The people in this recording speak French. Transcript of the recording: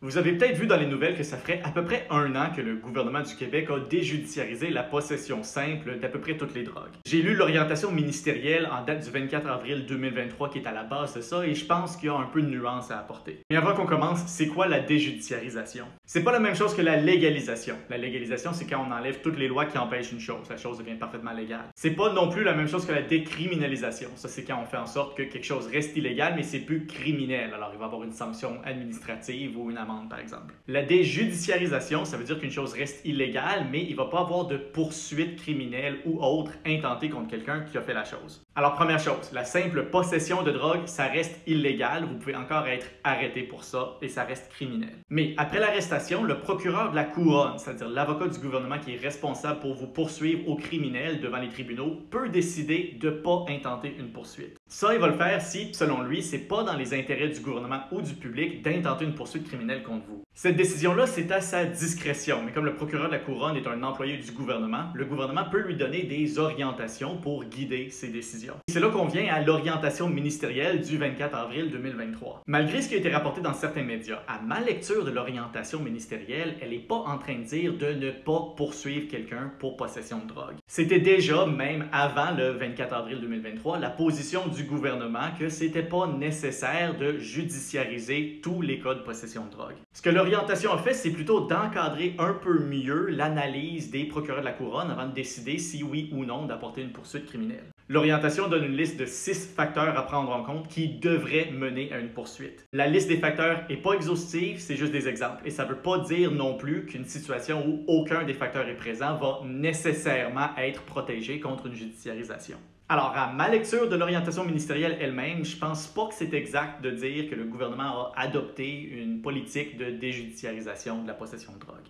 Vous avez peut-être vu dans les nouvelles que ça ferait à peu près 1 an que le gouvernement du Québec a déjudiciarisé la possession simple d'à peu près toutes les drogues. J'ai lu l'orientation ministérielle en date du 24 avril 2023 qui est à la base de ça et je pense qu'il y a un peu de nuance à apporter. Mais avant qu'on commence, c'est quoi la déjudiciarisation? C'est pas la même chose que la légalisation. La légalisation, c'est quand on enlève toutes les lois qui empêchent une chose. La chose devient parfaitement légale. C'est pas non plus la même chose que la décriminalisation. Ça, c'est quand on fait en sorte que quelque chose reste illégal, mais c'est plus criminel. Alors, il va y avoir une sanction administrative ou une amende, par exemple. La déjudiciarisation, ça veut dire qu'une chose reste illégale, mais il ne va pas avoir de poursuite criminelle ou autre intentée contre quelqu'un qui a fait la chose. Alors, première chose, la simple possession de drogue, ça reste illégal. Vous pouvez encore être arrêté pour ça et ça reste criminel. Mais après l'arrestation, le procureur de la couronne, c'est-à-dire l'avocat du gouvernement qui est responsable pour vous poursuivre au criminel devant les tribunaux, peut décider de ne pas intenter une poursuite. Ça, il va le faire si, selon lui, c'est pas dans les intérêts du gouvernement ou du public d'intenter une poursuite criminelle contre vous. Cette décision-là, c'est à sa discrétion, mais comme le procureur de la couronne est un employé du gouvernement, le gouvernement peut lui donner des orientations pour guider ses décisions. C'est là qu'on vient à l'orientation ministérielle du 24 avril 2023. Malgré ce qui a été rapporté dans certains médias, à ma lecture de l'orientation ministérielle, elle n'est pas en train de dire de ne pas poursuivre quelqu'un pour possession de drogue. C'était déjà, même avant le 24 avril 2023, la position du gouvernement que c'était pas nécessaire de judiciariser tous les cas de possession de drogue. Ce que l'orientation a fait, c'est plutôt d'encadrer un peu mieux l'analyse des procureurs de la couronne avant de décider si oui ou non d'apporter une poursuite criminelle. L'orientation donne une liste de 6 facteurs à prendre en compte qui devraient mener à une poursuite. La liste des facteurs n'est pas exhaustive, c'est juste des exemples. Et ça ne veut pas dire non plus qu'une situation où aucun des facteurs est présent va nécessairement être protégé contre une judiciarisation. Alors, à ma lecture de l'orientation ministérielle elle-même, je pense pas que c'est exact de dire que le gouvernement a adopté une politique de déjudiciarisation de la possession de drogue.